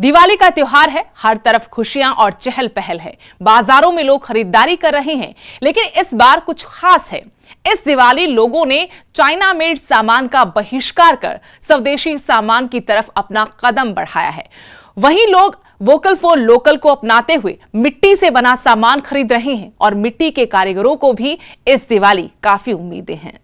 दिवाली का त्योहार है, हर तरफ खुशियां और चहल पहल है। बाजारों में लोग खरीदारी कर रहे हैं, लेकिन इस बार कुछ खास है। इस दिवाली लोगों ने चाइना मेड सामान का बहिष्कार कर स्वदेशी सामान की तरफ अपना कदम बढ़ाया है। वहीं लोग वोकल फॉर लोकल को अपनाते हुए मिट्टी से बना सामान खरीद रहे हैं और मिट्टी के कारीगरों को भी इस दिवाली काफी उम्मीदें हैं।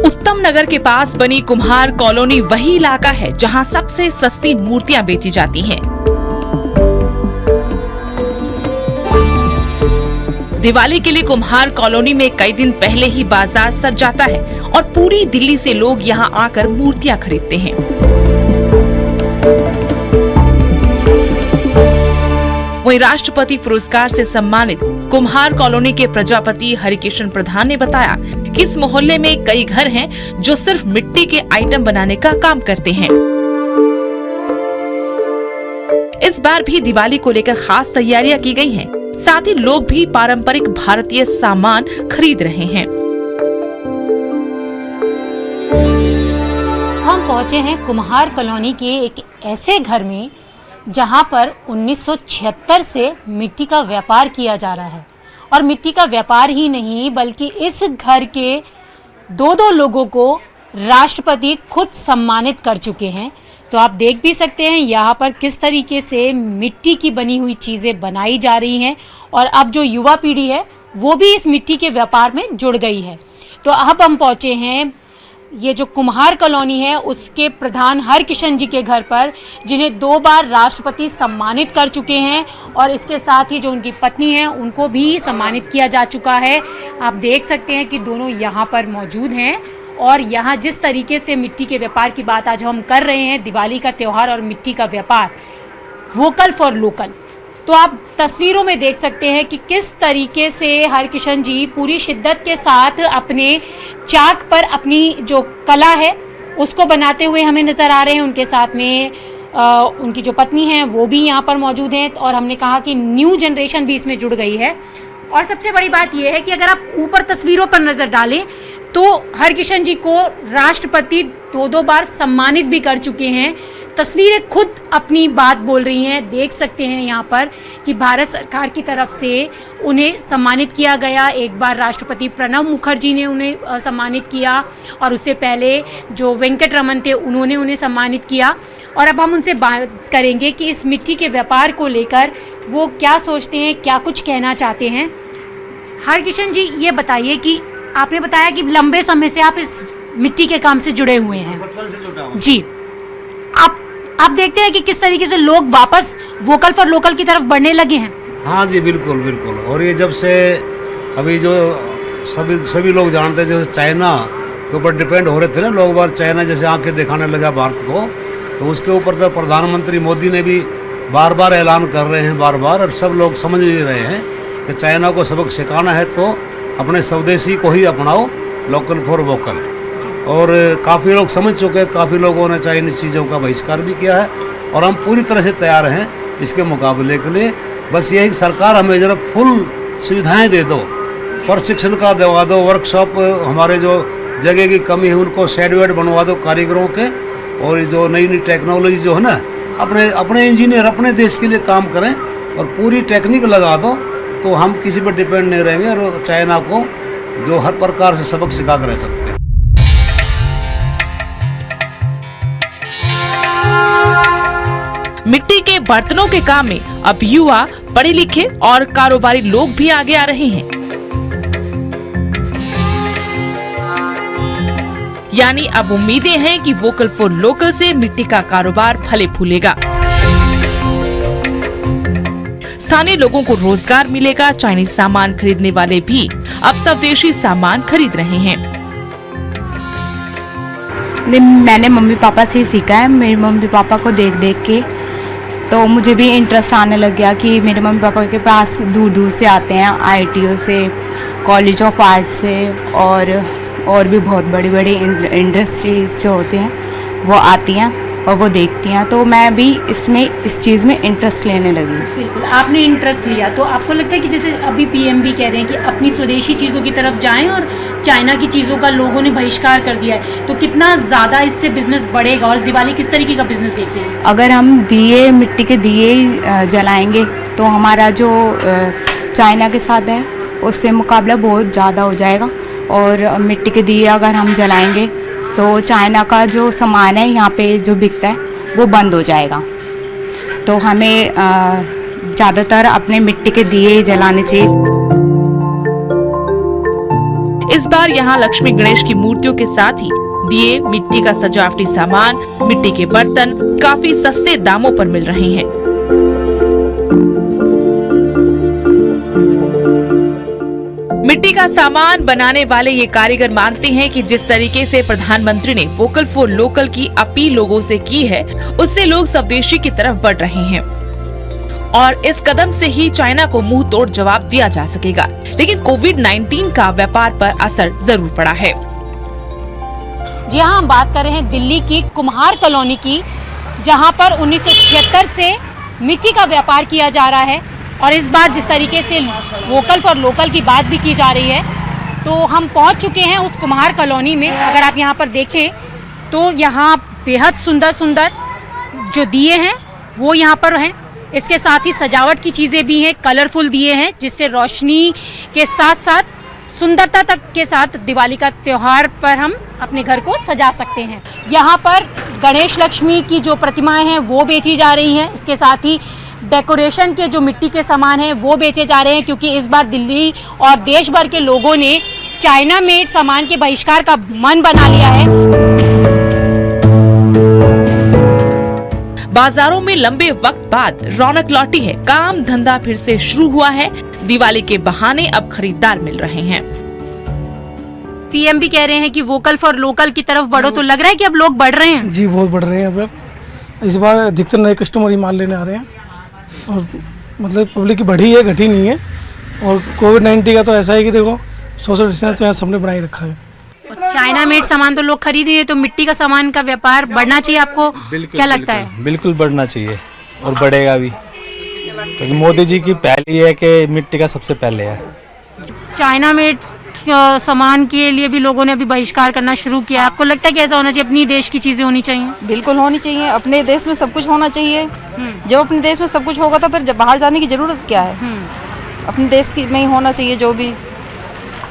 उत्तम नगर के पास बनी कुम्हार कॉलोनी वही इलाका है जहां सबसे सस्ती मूर्तियां बेची जाती हैं। दिवाली के लिए कुम्हार कॉलोनी में कई दिन पहले ही बाजार सज जाता है और पूरी दिल्ली से लोग यहां आकर मूर्तियां खरीदते हैं। वहीं राष्ट्रपति पुरस्कार से सम्मानित कुम्हार कॉलोनी के प्रजापति हरिकिशन प्रधान ने बताया कि इस मोहल्ले में कई घर हैं जो सिर्फ मिट्टी के आइटम बनाने का काम करते हैं। इस बार भी दिवाली को लेकर खास तैयारियां की गई हैं। साथ ही लोग भी पारंपरिक भारतीय सामान खरीद रहे हैं। हम पहुंचे हैं कुम्हार कॉलोनी के एक ऐसे घर में जहां पर 1976 से मिट्टी का व्यापार किया जा रहा है। और मिट्टी का व्यापार ही नहीं बल्कि इस घर के दो लोगों को राष्ट्रपति खुद सम्मानित कर चुके हैं। तो आप देख भी सकते हैं यहाँ पर किस तरीके से मिट्टी की बनी हुई चीज़ें बनाई जा रही हैं और अब जो युवा पीढ़ी है वो भी इस मिट्टी के व्यापार में जुड़ गई है। तो अब हम पहुँचे हैं ये जो कुम्हार कॉलोनी है उसके प्रधान हरकिशन जी के घर पर, जिन्हें 2 बार राष्ट्रपति सम्मानित कर चुके हैं और इसके साथ ही जो उनकी पत्नी है उनको भी सम्मानित किया जा चुका है। आप देख सकते हैं कि दोनों यहाँ पर मौजूद हैं और यहाँ जिस तरीके से मिट्टी के व्यापार की बात आज हम कर रहे हैं, दिवाली का त्यौहार और मिट्टी का व्यापार, वोकल फॉर लोकल, तो आप तस्वीरों में देख सकते हैं कि किस तरीके से हरकिशन जी पूरी शिद्दत के साथ अपने चाक पर अपनी जो कला है उसको बनाते हुए हमें नज़र आ रहे हैं। उनके साथ में उनकी जो पत्नी है वो भी यहाँ पर मौजूद हैं और हमने कहा कि न्यू जनरेशन भी इसमें जुड़ गई है। और सबसे बड़ी बात यह है कि अगर आप ऊपर तस्वीरों पर नज़र डालें तो हरकिशन जी को राष्ट्रपति 2 बार सम्मानित भी कर चुके हैं। तस्वीरें खुद अपनी बात बोल रही हैं। देख सकते हैं यहाँ पर कि भारत सरकार की तरफ से उन्हें सम्मानित किया गया। एक बार राष्ट्रपति प्रणब मुखर्जी ने उन्हें सम्मानित किया और उससे पहले जो वेंकट रमन थे उन्होंने उन्हें सम्मानित किया। और अब हम उनसे बात करेंगे कि इस मिट्टी के व्यापार को लेकर वो क्या सोचते हैं, क्या कुछ कहना चाहते हैं। हरकिशन जी, ये बताइए कि आपने बताया कि लंबे समय से आप इस मिट्टी के काम से जुड़े हुए हैं। बचपन से जुड़ा हूं जी, आप देखते हैं कि किस तरीके से लोग वापस वोकल फॉर लोकल की तरफ बढ़ने लगे हैं। हाँ जी, बिल्कुल बिल्कुल। और ये जब से अभी जो सभी लोग जानते हैं, जैसे चाइना के ऊपर डिपेंड हो रहे थे ना लोग, बार चाइना जैसे आंखें दिखाने लगा भारत को, तो उसके ऊपर तो प्रधानमंत्री मोदी ने भी बार बार ऐलान कर रहे हैं बार और सब लोग समझ भी रहे हैं कि चाइना को सबक सिखाना है तो अपने स्वदेशी को ही अपनाओ, लोकल फॉर वोकल। और काफ़ी लोग समझ चुके हैं, काफ़ी लोगों ने चाइनीज चीज़ों का बहिष्कार भी किया है और हम पूरी तरह से तैयार हैं इसके मुकाबले के लिए। बस यही सरकार हमें जरा फुल सुविधाएं दे दो, प्रशिक्षण का दिलवा दो, वर्कशॉप, हमारे जो जगह की कमी है उनको शेड वेड बनवा दो कारीगरों के, और जो नई टेक्नोलॉजी जो है ना, अपने इंजीनियर अपने देश के लिए काम करें और पूरी टेक्निक लगा दो, तो हम किसी पर डिपेंड नहीं रहेंगे और चाइना को जो हर प्रकार से सबक सिखा कर रह सकते हैं। मिट्टी के बर्तनों के काम में अब युवा, पढ़े लिखे और कारोबारी लोग भी आगे आ रहे हैं। यानी अब उम्मीदें हैं कि वोकल फॉर लोकल से मिट्टी का कारोबार फले फूलेगा, स्थानीय लोगों को रोजगार मिलेगा। चाइनीज सामान खरीदने वाले भी अब स्वदेशी सामान खरीद रहे हैं। मैंने मम्मी पापा से ही सीखा है। मेरे मम्मी पापा को देख देख के तो मुझे भी इंटरेस्ट आने लग गया कि मेरे मम्मी पापा के पास दूर से आते हैं, IITO से, कॉलेज ऑफ आर्ट से और भी बहुत बड़ी बड़ी इंडस्ट्रीज जो होती हैं वो आती हैं और वो देखती हैं, तो मैं भी इस चीज़ में इंटरेस्ट लेने लगी। बिल्कुल, आपने इंटरेस्ट लिया तो आपको लगता है कि जैसे अभी पीएम भी कह रहे हैं कि अपनी स्वदेशी चीज़ों की तरफ जाएं और चाइना की चीज़ों का लोगों ने बहिष्कार कर दिया है, तो कितना ज़्यादा इससे बिजनेस बढ़ेगा और इस दिवाली किस तरीके का बिजनेस देख रहे हैं? अगर हम मिट्टी के दिए जलाएंगे तो हमारा जो चाइना के साथ है उससे मुकाबला बहुत ज़्यादा हो जाएगा, और मिट्टी के दिए अगर हम जलाएंगे तो चाइना का जो सामान है यहाँ पे जो बिकता है वो बंद हो जाएगा। तो हमें ज़्यादातर अपने मिट्टी के दिए जलाने चाहिए। इस बार यहाँ लक्ष्मी गणेश की मूर्तियों के साथ ही दिए, मिट्टी का सजावटी सामान, मिट्टी के बर्तन काफी सस्ते दामों पर मिल रहे हैं। मिट्टी का सामान बनाने वाले ये कारीगर मानते हैं कि जिस तरीके से प्रधानमंत्री ने वोकल फॉर लोकल की अपील लोगों से की है, उससे लोग स्वदेशी की तरफ बढ़ रहे हैं और इस कदम से ही चाइना को मुंह तोड़ जवाब दिया जा सकेगा। लेकिन कोविड-19 का व्यापार पर असर जरूर पड़ा है। जी हाँ, हम बात कर रहे हैं दिल्ली की कुम्हार कॉलोनी की, जहाँ पर 1976 से मिट्टी का व्यापार किया जा रहा है और इस बार जिस तरीके से वोकल फॉर लोकल की बात भी की जा रही है, तो हम पहुँच चुके हैं उस कुम्हार कॉलोनी में। अगर आप यहाँ पर देखें तो यहाँ बेहद सुंदर सुंदर जो दिए हैं वो यहाँ पर हैं। इसके साथ ही सजावट की चीज़ें भी हैं, कलरफुल दिए हैं जिससे रोशनी के साथ साथ सुंदरता तक के साथ दिवाली का त्यौहार पर हम अपने घर को सजा सकते हैं। यहाँ पर गणेश लक्ष्मी की जो प्रतिमाएं हैं वो बेची जा रही हैं। इसके साथ ही डेकोरेशन के जो मिट्टी के सामान हैं वो बेचे जा रहे हैं, क्योंकि इस बार दिल्ली और देश भर के लोगों ने चाइना मेड सामान के बहिष्कार का मन बना लिया है। बाजारों में लंबे वक्त बाद रौनक लौटी है, काम धंधा फिर से शुरू हुआ है। दिवाली के बहाने अब खरीदार मिल रहे हैं। पीएम भी कह रहे हैं कि वोकल फॉर लोकल की तरफ बढ़ो, तो लग रहा है कि अब लोग बढ़ रहे हैं। जी बहुत बढ़ रहे हैं। अब इस बार अधिकतर नए कस्टमर ही माल लेने आ रहे हैं और मतलब पब्लिक की बढ़ी है, घटी नहीं है। और कोविड-19 का तो ऐसा है कि देखो सोशल डिस्टेंस तो यहाँ सबने बनाए रखा है। चाइना मेड सामान तो लोग खरीद रहे हैं, तो मिट्टी का सामान का व्यापार बढ़ना चाहिए। आपको क्या लगता है? बिल्कुल बढ़ना चाहिए और बढ़ेगा भी, क्योंकि मोदी जी की पहल ये है कि मिट्टी का सबसे पहले है। चाइना मेड सामान के लिए भी लोगों ने अभी बहिष्कार करना शुरू किया। आपको लगता है कि ऐसा होना चाहिए? अपनी देश की चीजें होनी चाहिए। बिल्कुल होनी चाहिए, अपने देश में सब कुछ होना चाहिए। जब अपने देश में सब कुछ होगा तो फिर बाहर जाने की जरूरत क्या है? अपने देश की में ही होना चाहिए जो भी।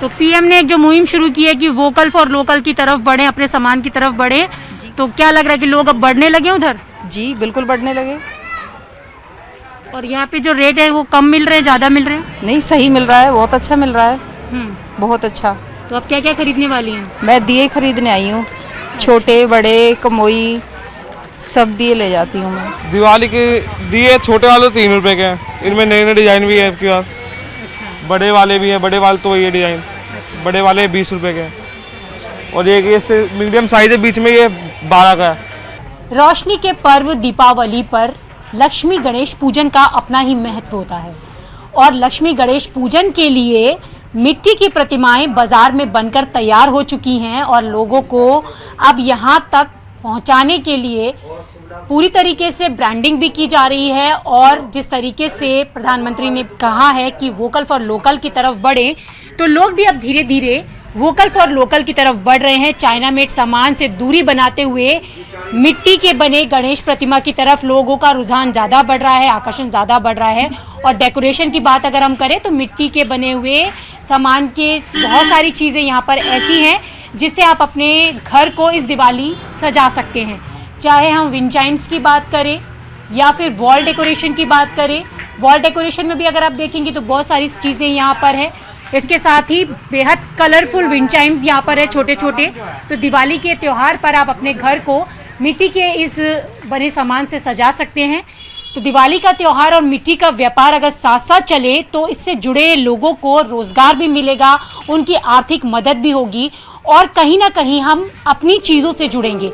तो पीएम ने एक जो मुहिम शुरू की है कि वोकल फॉर लोकल की तरफ बढ़े, अपने सामान की तरफ बढ़े, तो क्या लग रहा है कि लोग अब बढ़ने लगे उधर? जी बिल्कुल बढ़ने लगे। और यहाँ पे जो रेट है वो कम मिल रहे हैं, ज्यादा मिल रहे हैं? नहीं, सही मिल रहा है, बहुत अच्छा मिल रहा है, बहुत अच्छा। तो अब क्या क्या खरीदने वाली हैं? मैं दिए खरीदने आई हूँ, छोटे बड़े कमोई सब दिए ले जाती हूँ मैं। दिवाली के दिए छोटे वाले 3 रुपए के हैं, इनमें नए नए डिजाइन भी है आपके पास। बड़े वाले भी हैं, बड़े वाले तो ये डिजाइन बड़े वाले 20 रुपए के हैं और ये मीडियम साइज है, बीच में ये 12 का है। रोशनी के पर्व दीपावली पर लक्ष्मी गणेश पूजन का अपना ही महत्व होता है और लक्ष्मी गणेश पूजन के लिए मिट्टी की प्रतिमाएं बाजार में बनकर तैयार हो चुकी हैं और लोगों को अब यहाँ तक पहुँचाने के लिए पूरी तरीके से ब्रांडिंग भी की जा रही है। और जिस तरीके से प्रधानमंत्री ने कहा है कि वोकल फॉर लोकल की तरफ बढ़े, तो लोग भी अब धीरे धीरे वोकल फॉर लोकल की तरफ बढ़ रहे हैं। चाइना मेड सामान से दूरी बनाते हुए मिट्टी के बने गणेश प्रतिमा की तरफ लोगों का रुझान ज़्यादा बढ़ रहा है, आकर्षण ज़्यादा बढ़ रहा है। और डेकोरेशन की बात अगर हम करें तो मिट्टी के बने हुए सामान के बहुत सारी चीज़ें यहाँ पर ऐसी हैं जिससे आप अपने घर को इस दिवाली सजा सकते हैं। चाहे हम विंड चाइम्स की बात करें या फिर वॉल डेकोरेशन की बात करें, वॉल डेकोरेशन में भी अगर आप देखेंगे तो बहुत सारी चीज़ें यहाँ पर है। इसके साथ ही बेहद कलरफुल विंड चाइम्स यहाँ पर है छोटे छोटे। तो दिवाली के त्यौहार पर आप अपने घर को मिट्टी के इस बने सामान से सजा सकते हैं। तो दिवाली का त्यौहार और मिट्टी का व्यापार अगर साथ साथ चले तो इससे जुड़े लोगों को रोजगार भी मिलेगा, उनकी आर्थिक मदद भी होगी और कहीं ना कहीं हम अपनी चीजों से जुड़ेंगे।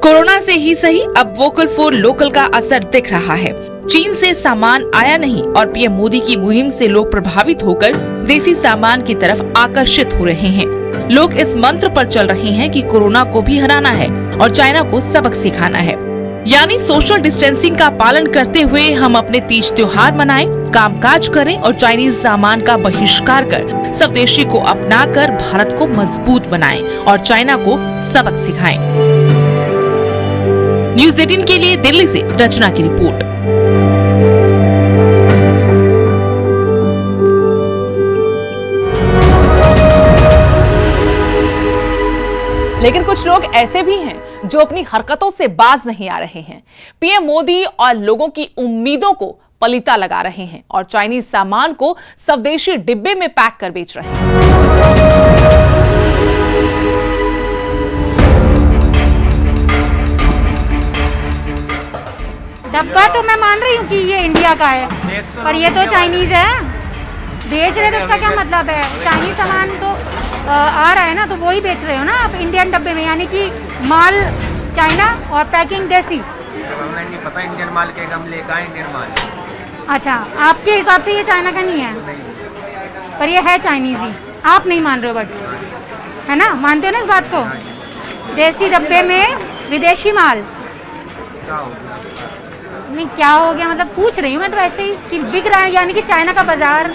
कोरोना से ही सही अब वोकल फॉर लोकल का असर दिख रहा है। चीन से सामान आया नहीं और पीएम मोदी की मुहिम से लोग प्रभावित होकर देसी सामान की तरफ आकर्षित हो रहे हैं। लोग इस मंत्र पर चल रहे हैं कि कोरोना को भी हराना है और चाइना को सबक सिखाना है। यानी सोशल डिस्टेंसिंग का पालन करते हुए हम अपने तीज त्योहार मनाएं, कामकाज करें और चाइनीज सामान का बहिष्कार कर स्वदेशी को अपनाकर भारत को मजबूत बनाएं और चाइना को सबक सिखाएं। न्यूज़ 18 के लिए दिल्ली से रचना की रिपोर्ट। लेकिन कुछ लोग ऐसे भी हैं जो अपनी हरकतों से बाज नहीं आ रहे हैं। पीएम मोदी और लोगों की उम्मीदों को पलीता लगा रहे हैं और चाइनीज सामान को स्वदेशी डिब्बे में पैक कर बेच रहे हैं। डब्बा तो मैं मान रही हूँ कि ये इंडिया का है, पर ये तो चाइनीज है। बेच रहे तो इसका क्या मतलब है? चाइनीज सामान तो आ रहा है ना, तो वही बेच रहे हो ना आप इंडियन डब्बे में, यानी कि माल चाइना और पैकिंग देसी। हमें नहीं पता इंडियन माल के, हम लेकर आए इंडियन माल। अच्छा, आपके हिसाब से ये चाइना का नहीं है? पर ये है चाइनीज ही, आप नहीं मान रहे हो, बट है ना, मानते हो ना इस बात को? देसी डब्बे में विदेशी माल। नहीं, क्या हो गया मतलब पूछ रही हूँ मैं तो ऐसे ही कि बिक रहा है, यानी कि चाइना का बाजार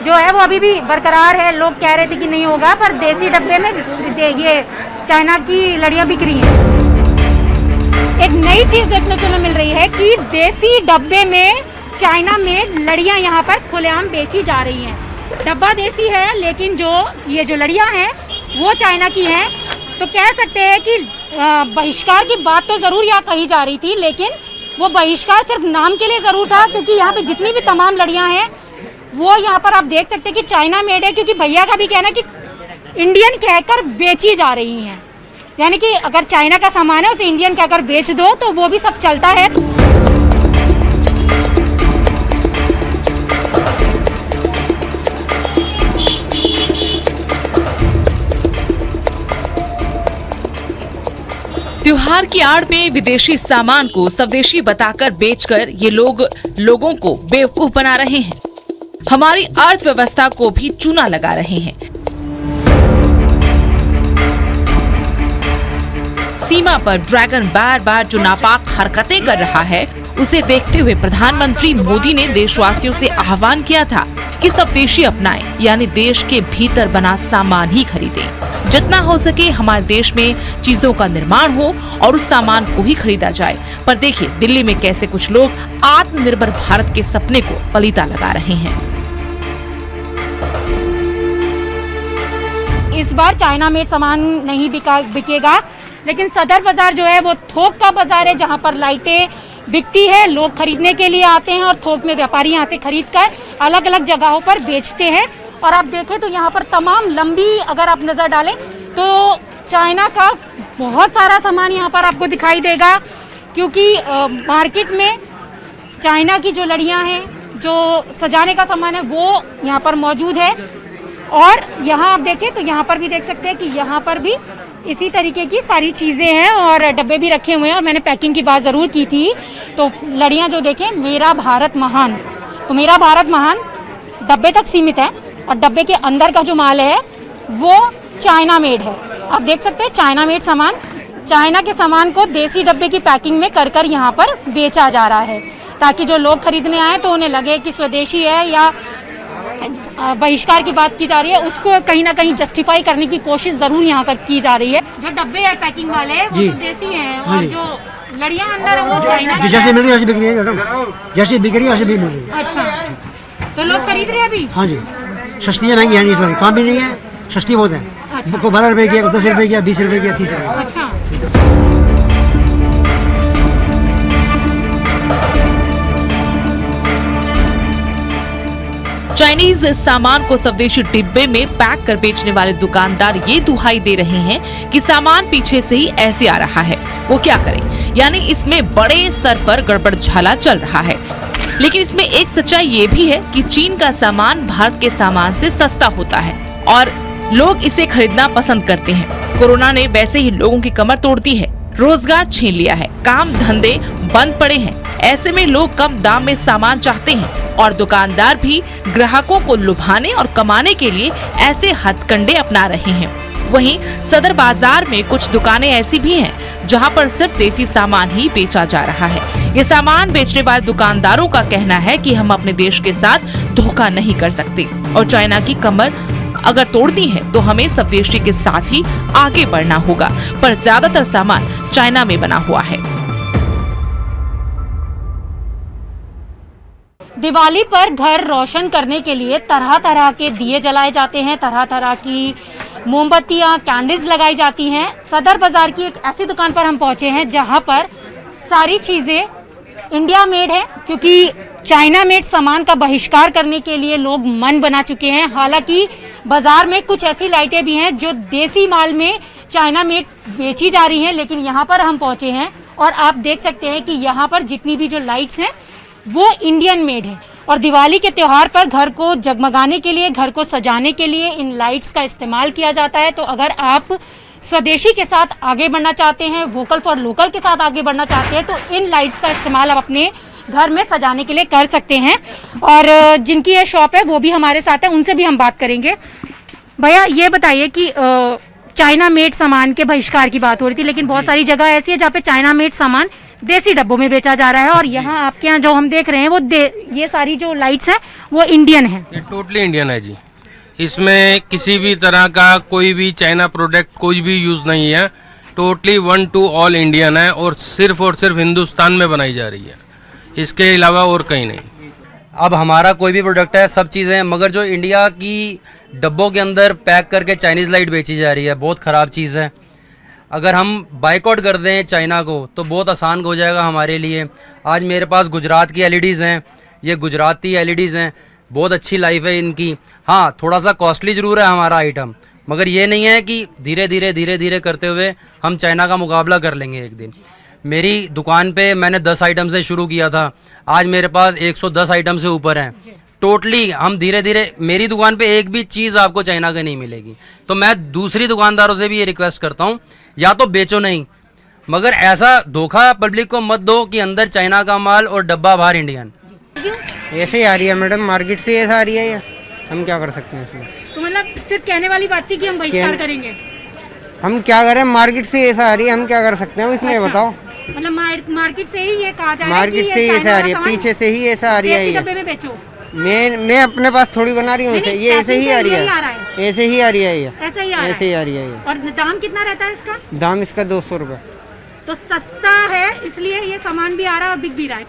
जो है वो अभी भी बरकरार है। लोग कह रहे थे कि नहीं होगा, पर देसी डब्बे में ये चाइना की लड़ियाँ बिक रही हैं। एक नई चीज देखने को मिल रही है कि देसी डब्बे में चाइना में लड़ियाँ यहाँ पर खुलेआम बेची जा रही हैं। डब्बा देसी है, लेकिन ये जो लड़ियाँ हैं वो चाइना की हैं। तो कह सकते हैं कि बहिष्कार की बात तो जरूर यहाँ कही जा रही थी, लेकिन वो बहिष्कार सिर्फ नाम के लिए जरूर था, क्योंकि यहाँ पे जितनी भी तमाम लड़ियाँ हैं वो यहाँ पर आप देख सकते हैं कि चाइना मेड है, क्योंकि भैया का भी कहना है कि इंडियन कहकर बेची जा रही हैं। यानी कि अगर चाइना का सामान है उसे इंडियन कहकर बेच दो तो वो भी सब चलता है। त्योहार की आड़ में विदेशी सामान को स्वदेशी बताकर बेचकर ये लोगों को बेवकूफ बना रहे हैं, हमारी अर्थव्यवस्था को भी चूना लगा रहे हैं। सीमा पर ड्रैगन बार बार जो नापाक हरकतें कर रहा है, उसे देखते हुए प्रधानमंत्री मोदी ने देशवासियों से आह्वान किया था कि स्वदेशी अपनाएं, यानी देश के भीतर बना सामान ही खरीदें। जितना हो सके हमारे देश में चीजों का निर्माण हो और उस सामान को ही खरीदा जाए। पर देखिए दिल्ली में कैसे कुछ लोग आत्मनिर्भर भारत के सपने को पलीता लगा रहे हैं। इस बार चाइना मेड सामान नहीं बिकेगा, लेकिन सदर बाजार जो है वो थोक का बाजार है, जहां पर लाइटें बिकती है, लोग खरीदने के लिए आते हैं और थोक में व्यापारी यहाँ से खरीदकर अलग अलग जगहों पर बेचते हैं। और आप देखें तो यहाँ पर तमाम लंबी अगर आप नज़र डालें तो चाइना का बहुत सारा सामान यहाँ पर आपको दिखाई देगा, क्योंकि मार्केट में चाइना की जो लड़ियाँ हैं, जो सजाने का सामान है, वो यहाँ पर मौजूद है। और यहाँ आप देखें तो यहाँ पर भी देख सकते हैं कि यहाँ पर भी इसी तरीके की सारी चीज़ें हैं और डब्बे भी रखे हुए हैं। और मैंने पैकिंग की बात ज़रूर की थी, तो लड़ियाँ जो देखें, मेरा भारत महान, तो मेरा भारत महान डब्बे तक सीमित है और डब्बे के अंदर का जो माल है वो चाइना मेड है। आप देख सकते हैं चाइना मेड सामान, चाइना के सामान को देसी डब्बे की पैकिंग में कर कर यहाँ पर बेचा जा रहा है, ताकि जो लोग खरीदने आए तो उन्हें लगे कि स्वदेशी है। या बहिष्कार की बात की जा रही है, उसको कहीं ना कहीं जस्टिफाई करने की कोशिश जरूर यहाँ पर की जा रही है। जो डब्बे है पैकिंग वाले वो तो देसी हैं और जो लड़ियाँ अंदर है वो चाइना की। जैसे मिल रही है वैसे बिक रही है मैडम, जैसे बिक रही है वैसे भी मिल रही है। अच्छा, तो लोग खरीद रहे हैं अभी? हाँ जी, सस्ती है, महंगी है नहीं, इस बार काम भी नहीं है, सस्ती बहुत है। अच्छा। को 12 रुपए की, 10 रुपए की, 20 रुपए की, 30 रुपए। अच्छा, चाइनीज सामान को स्वदेशी डिब्बे में पैक कर बेचने वाले दुकानदार ये दुहाई दे रहे हैं कि सामान पीछे से ही ऐसे आ रहा है, वो क्या करें। यानी इसमें बड़े स्तर पर गड़बड़ झाला चल रहा है। लेकिन इसमें एक सच्चाई ये भी है कि चीन का सामान भारत के सामान से सस्ता होता है और लोग इसे खरीदना पसंद करते हैं। कोरोना ने वैसे ही लोगों की कमर तोड़ दी है, रोजगार छीन लिया है, काम धंधे बंद पड़े हैं। ऐसे में लोग कम दाम में सामान चाहते हैं और दुकानदार भी ग्राहकों को लुभाने और कमाने के लिए ऐसे हथकंडे अपना रहे हैं। वहीं सदर बाजार में कुछ दुकानें ऐसी भी हैं जहां पर सिर्फ देसी सामान ही बेचा जा रहा है। ये सामान बेचने वाले दुकानदारों का कहना है कि हम अपने देश के साथ धोखा नहीं कर सकते और चाइना की कमर अगर तोड़नी है तो हमें स्वदेशी के साथ ही आगे बढ़ना होगा, पर ज्यादातर सामान चाइना में बना हुआ है। दिवाली पर घर रोशन करने के लिए तरह तरह के दिए जलाए जाते हैं, तरह तरह की मोमबत्तियां, कैंडल्स लगाई जाती हैं। सदर बाजार की एक ऐसी दुकान पर हम पहुंचे हैं जहां पर सारी चीजें इंडिया मेड है, क्योंकि चाइना मेड सामान का बहिष्कार करने के लिए लोग मन बना चुके हैं। हालांकि बाजार में कुछ ऐसी लाइटें भी हैं जो देसी माल में चाइना मेड बेची जा रही हैं, लेकिन यहाँ पर हम पहुंचे हैं और आप देख सकते हैं कि यहाँ पर जितनी भी जो लाइट्स हैं वो इंडियन मेड है। और दिवाली के त्यौहार पर घर को जगमगाने के लिए, घर को सजाने के लिए इन लाइट्स का इस्तेमाल किया जाता है। तो अगर आप स्वदेशी के साथ आगे बढ़ना चाहते हैं, वोकल फॉर लोकल के साथ आगे बढ़ना चाहते हैं, तो इन लाइट्स का इस्तेमाल आप अपने घर में सजाने के लिए कर सकते हैं। और जिनकी ये शॉप है वो भी हमारे साथ है, उनसे भी हम बात करेंगे। भैया ये बताइए कि चाइना मेड सामान के बहिष्कार की बात हो रही थी, लेकिन बहुत सारी जगह ऐसी है जहाँ पे चाइना मेड सामान देसी डब्बों में बेचा जा रहा है, और यहाँ आपके यहाँ जो हम देख रहे हैं वो ये सारी जो लाइट्स हैं वो इंडियन है। ये टोटली इंडियन है जी। इसमें किसी भी तरह का कोई भी चाइना प्रोडक्ट कोई भी यूज़ नहीं है। टोटली 1 to ऑल इंडियन है और सिर्फ हिंदुस्तान में बनाई जा रही है, इसके अलावा और कहीं नहीं। अब हमारा कोई भी प्रोडक्ट है, सब चीज़ें, मगर जो इंडिया की डब्बों के अंदर पैक करके चाइनीज़ लाइट बेची जा रही है, बहुत ख़राब चीज़ है। अगर हम बाइकआउट कर दें चाइना को तो बहुत आसान हो जाएगा हमारे लिए। आज मेरे पास गुजरात की एलईडीज़ हैं, ये गुजराती एलईडीज़ हैं, बहुत अच्छी लाइफ है इनकी। हाँ, थोड़ा सा कॉस्टली ज़रूर है हमारा आइटम, मगर ये नहीं है कि धीरे धीरे करते हुए हम चाइना का मुकाबला कर लेंगे एक दिन। मेरी दुकान पे मैंने 10 आइटम से शुरू किया था, आज मेरे पास 110 आइटम से ऊपर हैं। टोटली हम धीरे मेरी दुकान पे एक भी चीज़ आपको चाइना की नहीं मिलेगी। तो मैं दूसरी दुकानदारों से भी ये रिक्वेस्ट करता हूँ, या तो बेचो नहीं, मगर ऐसा धोखा पब्लिक को मत दो कि अंदर चाइना का माल और डब्बा बाहर इंडियन। ऐसे ही आ रही है मैडम, मार्केट से ऐसा आ रही है, हम क्या कर सकते हैं इसमें। तो मतलब सिर्फ कहने वाली बात थी कि हम बहिष्कार करेंगे, हम क्या करें, मार्केट से ऐसा आ रही है, हम क्या कर सकते हैं इसमें। अच्छा, बताओ। मतलब मार्केट से ही ये कहा जा रहा है, मार्केट से ही ऐसा आ रही है, पीछे से ही ऐसा आ रही है। डब्बे में बेचो। मैं अपने पास थोड़ी बना रही हूँ, ये ऐसे ही आ रही है, ऐसे ही आ रही है, ये ऐसे ही आ रही है। और दाम कितना रहता है इसका? दाम इसका 200 रुपये। तो सस्ता है इसलिए ये सामान भी आ रहा है और बिक भी रहा है।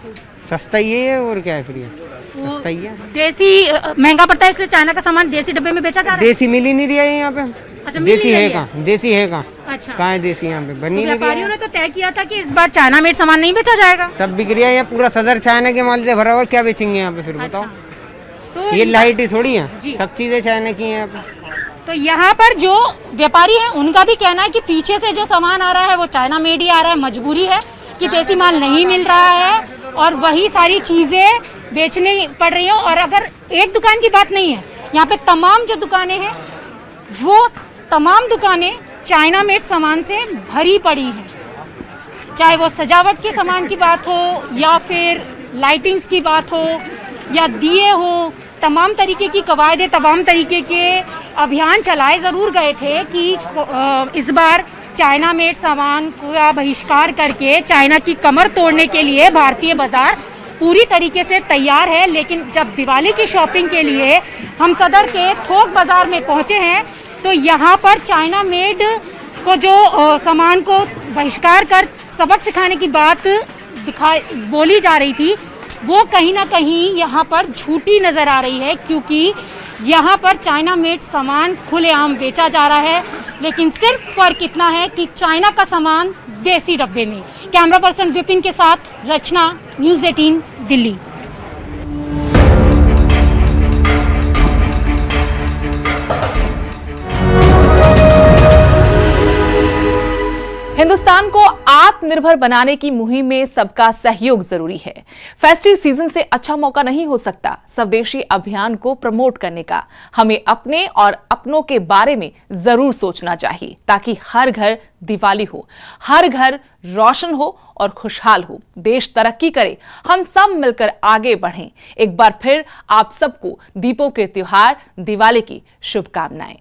सस्ता ही है और क्या है, फिर सस्ता ही है। देसी महंगा पड़ता है इसलिए चाइना का सामान देसी डब्बे में बेचा जा रहा है। देसी मिल ही नहीं रहा है यहाँ पे। अच्छा, देसी है कहाँ? देसी है कहाँ? अच्छा, कहाँ है देसी यहाँ पे? बनी नहीं। व्यापारियों ने तो तय किया था कि इस बार चाइना मेड सामान नहीं बेचा जाएगा। सब बिक रहा है, यहाँ पूरा सदर चाइना के माल से भरा हुआ, क्या बेचेंगे यहाँ पे फिर बताओ। तो ये लाइट ही थोड़ी है, सब चीजें चाइना की हैं यहाँ पे। तो यहाँ पर जो व्यापारी हैं उनका भी कहना है कि पीछे से जो सामान आ रहा है वो चाइना मेड ही आ रहा है, मजबूरी है कि देसी माल नहीं मिल रहा है और वही सारी चीजें बेचनी पड़ रही हैं। और अगर एक दुकान की बात नहीं है, यहाँ पे तमाम जो दुकानें हैं वो तमाम दुकानें चाइना मेड सामान से भरी पड़ी हैं, चाहे वो सजावट के सामान की बात हो या फिर लाइटिंग्स की बात हो या दिए हो। तमाम तरीके की कवायदे, तमाम तरीके के अभियान चलाए ज़रूर गए थे कि इस बार चाइना मेड सामान का बहिष्कार करके चाइना की कमर तोड़ने के लिए भारतीय बाजार पूरी तरीके से तैयार है। लेकिन जब दिवाली की शॉपिंग के लिए हम सदर के थोक बाज़ार में पहुंचे हैं तो यहाँ पर चाइना मेड को जो सामान को बहिष्कार कर सबक सिखाने की बात बोली जा रही थी, वो कहीं ना कहीं यहाँ पर झूठी नज़र आ रही है, क्योंकि यहाँ पर चाइना मेड सामान खुलेआम बेचा जा रहा है। लेकिन सिर्फ फर्क इतना है कि चाइना का सामान देसी डब्बे में। कैमरा पर्सन विपिन के साथ रचना, न्यूज़ 18 दिल्ली। हिंदुस्तान को आत्मनिर्भर बनाने की मुहिम में सबका सहयोग जरूरी है। फेस्टिव सीजन से अच्छा मौका नहीं हो सकता स्वदेशी अभियान को प्रमोट करने का। हमें अपने और अपनों के बारे में जरूर सोचना चाहिए ताकि हर घर दिवाली हो, हर घर रोशन हो और खुशहाल हो, देश तरक्की करे, हम सब मिलकर आगे बढ़ें। एक बार फिर आप सबको दीपों के त्योहार दिवाली की शुभकामनाएं।